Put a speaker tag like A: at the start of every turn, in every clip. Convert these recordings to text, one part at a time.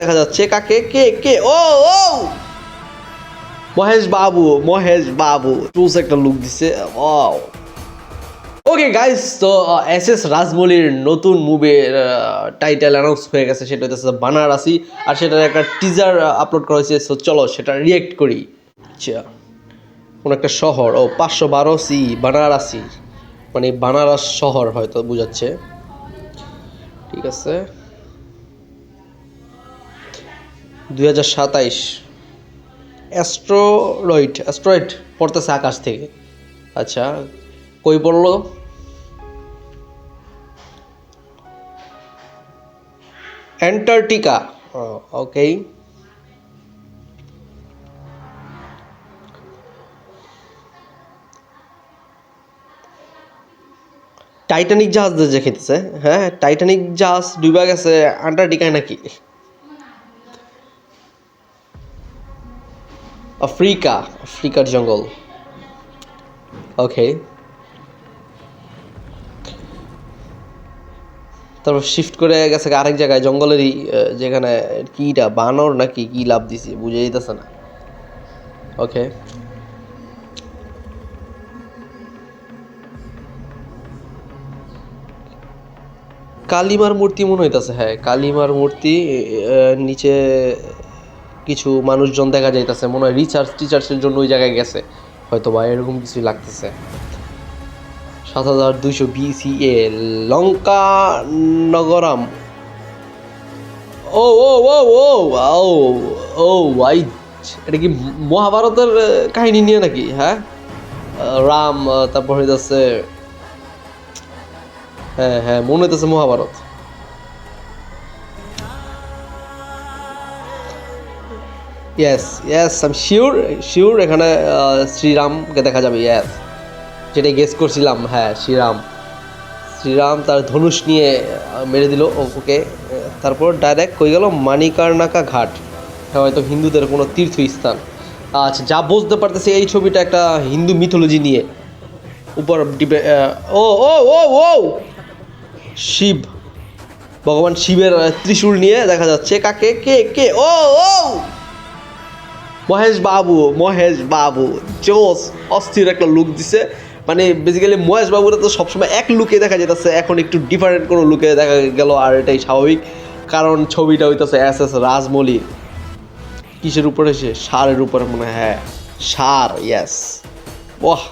A: দেখা যাচ্ছে কাকে কে কে ও ও মহেশ বাবু টুস একটা লুক দিছে ওয়াও। ওকে গাইস, তো এস এস রাজমৌলির নতুন মুভির টাইটেল অ্যানাউন্স হয়ে গেছে, সেটা হচ্ছে বানারসি, আর সেটার একটা টিজার আপলোড করা হয়েছে। সো চলো সেটা রিয়েক্ট করি। আচ্ছা, কোন একটা শহর, ও 512 বানারসি, মানে বানারস শহর হয়তো বুঝাচ্ছে। ঠিক আছে, 2027 অ্যাস্ট্রয়েড পড়তেছে আকাশ থেকে। আচ্ছা, কই পড়লো? অ্যান্টার্কটিকা। ওকে, টাইটানিক জাহাজ যে খেতেছে। হ্যাঁ, টাইটানিক জাহাজ ডুবে গেছে আন্টার্কটিকায় নাকি? আফ্রিকার জঙ্গল। ওকে, তারপর শিফট করে গেছে আরেক জায়গায় জঙ্গলেরই, যেখানে কিটা বানর নাকি কি লাভ দিছে বুঝে যেতেছে না। ওকে, কালিমার মূর্তি মনে হইতাছে। হ্যাঁ, কালিমার মূর্তি। নিচে কিছু মানুষজন দেখা যাইতেছে, মনে হয় টিচার্সের জন্য ওই জায়গায় গেছে হয়তো, বা এরকম কিছু লাগতেছে। 7200 BCA, লঙ্কা নগরম। ও ও ও ও ও ও ভাই, এটা কি মহাভারতের কাহিনী নিয়ে নাকি? হ্যাঁ, রাম, তারপর হইতাছে, হ্যাঁ হ্যাঁ মনে হইতেছে মহাভারত। ইয়েস ইয়েস, আমি শিওর এখানে শ্রীরামকে দেখা যাবে। ইয়েস, যেটা গেস করছিলাম। হ্যাঁ, শ্রীরাম তার ধনুষ নিয়ে মেরে দিল ওকে। তারপর ডাইরেক্ট কই গেল মানিকার্নাকা ঘাট, হয়তো হিন্দুদের কোনো তীর্থস্থান। আচ্ছা, যা বুঝতে পারতেছি এই ছবিটা একটা হিন্দু মিথোলজি নিয়ে উপর ডিপে। ও ও ও ও শিব, ভগবান শিবের ত্রিশূল নিয়ে দেখা যাচ্ছে কাকে কে কে ও ও মহেশ বাবু জোস, অস্থির একটা লুক দিছে। মানে বেসিক্যালি মহেশ বাবুরা তো সবসময় এক লুকে দেখা যেতেছে, এখন একটু ডিফারেন্ট কোনো লুকে দেখা গেল, আর এটাই স্বাভাবিক, কারণ ছবিটা হইতেছে এস এস রাজমৌলি। কিসের উপরে? সে ষাঁড়ের উপরে মনে হয়। হ্যাঁ, ষাঁড়, ইয়েস। ওয়াহ,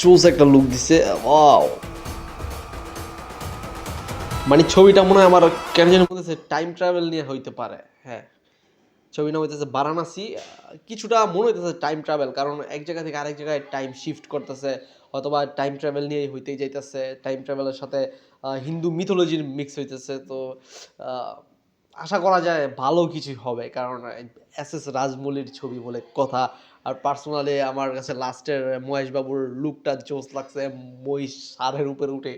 A: চোস একটা লুক দিছে। ওয়াও, মানে ছবিটা মনে হয় আমার কেন জানি মনে হচ্ছে টাইম ট্রাভেল নিয়ে হইতে পারে। হ্যাঁ, ছবি নাম হইতেছে বারাণসী। কিছুটা মনে হইতেছে টাইম ট্রাভেল, কারণ এক জায়গা থেকে আরেক জায়গায় টাইম শিফট করতেছে, অথবা টাইম ট্রাভেল নিয়েই হইতেই যাইতেছে। টাইম ট্রাভেলের সাথে হিন্দু মিথোলজির মিক্স হইতেছে। তো আহ, আশা করা যায় ভালো কিছু হবে, কারণ এস এস রাজমৌলির ছবি বলে কথা। আর পার্সোনালি আমার কাছে লাস্টের মহেশ বাবুর লুকটা জোস লাগছে, মহিষ ষাঁড়ের উপরে উঠে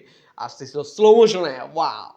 A: আসতেছিল স্লো মোশনে। ওয়াও।